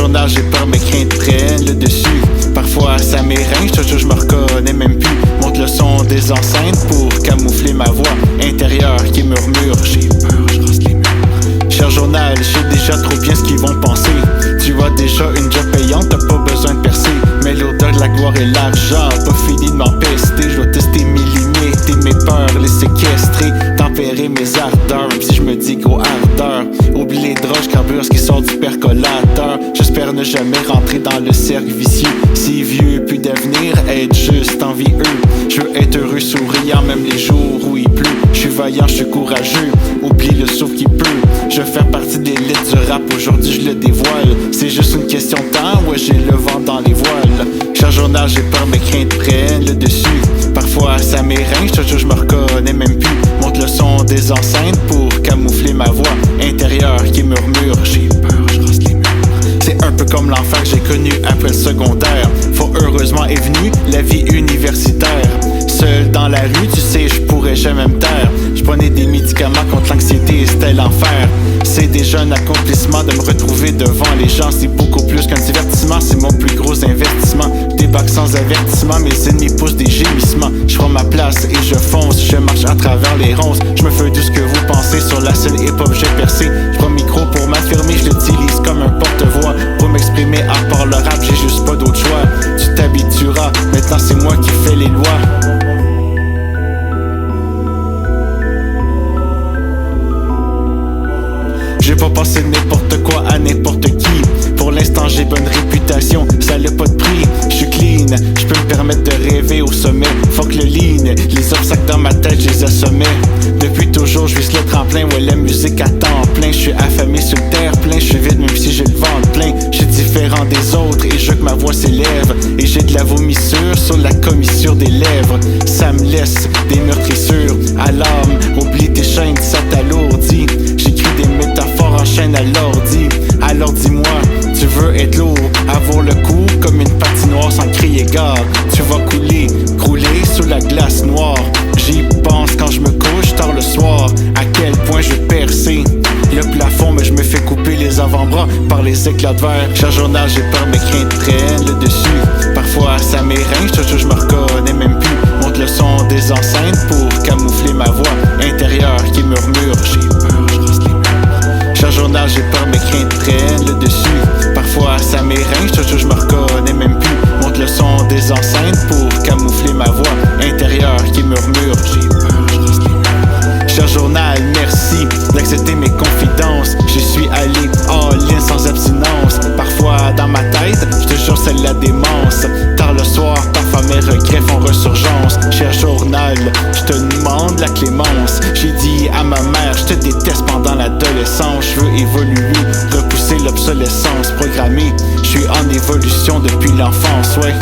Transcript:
journal, j'ai peur, mes craintes prennent le dessus. Parfois ça m'érince, je me reconnais même plus. Monte le son des enceintes pour camoufler ma voix intérieure qui murmure. J'ai peur, je rase les murs. Cher journal, je sais déjà trop bien ce qu'ils vont penser. Tu vois déjà une job payante, t'as pas besoin de percer. Mais l'odeur de la gloire et l'argent, pas fini de m'empester. Je dois tester mes limites et mes peurs, les séquestrer, tempérer mes ardeurs, même si je me dis gros ardeur. Oublie les drogues, carbure ce qui sort du percolateur. J'espère ne jamais rentrer dans le cercle vicieux. Si vieux, plus d'avenir, être juste envieux. Je veux être heureux, souriant, même les jours où il pleut. Je suis vaillant, je suis courageux, oublie le souffle qui peut. Je veux faire partie des l'élite du rap, aujourd'hui je le dévoile. C'est juste une question de temps, ouais j'ai le vent dans les voiles. Cher journal, j'ai peur, mes craintes prennent le dessus. Parfois ça m'érince, je me reconnais même plus. Monte le son des enceintes pour camoufler ma voix intérieure qui murmure. J'ai peur, je rase les murs. C'est un peu comme l'enfer que j'ai connu après le secondaire. Fort heureusement est venue la vie universitaire. Seul dans la rue, tu sais, je pourrais jamais me taire. Je prenais des médicaments contre l'anxiété et c'était l'enfer. C'est déjà un accomplissement de me retrouver devant les gens. C'est beaucoup plus qu'un divertissement, c'est mon plus gros investissement. Débarque sans avertissement, mes ennemis poussent des gémissements. Je prends ma place et je fonce, je marche à travers les ronces. Je me fais de ce que vous pensez, sur la scène hip-hop j'ai percé. Je prends le micro pour m'affirmer, je l'utilise comme un porte-voix. Pour m'exprimer à part le rap, j'ai juste pas d'autre choix. Tu t'habitueras, maintenant c'est moi qui fais les lois. J'ai pas passé n'importe quoi à n'importe qui. Pour l'instant j'ai bonne réputation, ça n'a pas de prix. J'suis clean, j'peux me permettre de rêver au sommet. Fuck le lean, les obstacles dans ma tête j'les assommais. Depuis toujours j'vise le tremplin, ouais la musique à temps plein. J'suis affamé sur le terre plein, j'suis vide même si j'ai le ventre plein. J'suis différent des autres et je veux que ma voix s'élève. Et j'ai de la vomissure sur la commissure des lèvres. Ça me laisse des meurtrissures à l'âme. Oublie tes chaînes, ça t'alourdit. J'écris des métaphores en chaîne à l'ordi. Alors dis-moi, tu veux être lourd, avoir le coup comme une patinoire sans crier gare. Tu vas couler, crouler sous la glace noire. J'y pense quand je me couche tard le soir. À quel point je vais percer le plafond, mais je me fais couper les avant-bras par les éclats de verre. Cher journal, j'ai peur, mes craintes prennent le dessus. Parfois ça m'érince, je me reconnais même plus. Monte le son des enceintes pour camoufler ma voix intérieure qui murmure. J'ai peur, je rase les murs. Cher journal, j'ai peur, mes craintes prennent le dessus. Parfois ça m'érince, je me reconnais même plus. Monte le son des enceintes pour camoufler ma voix intérieure qui murmure. J'ai peur, je rase les murs. Cher journal, merci d'accepter mes confidences. J'y suis allé all-in sans abstinence. Parfois dans ma tête, je te jure c'est la démence. Tard le soir, parfois mes regrets font ressurgence. Cher journal, je te demande la clémence. J'ai dit à ma mère, je te déteste pendant l'adolescence. Je veux évoluer, repousser l'obsolescence programmée. Je suis en évolution depuis l'enfance, ouais.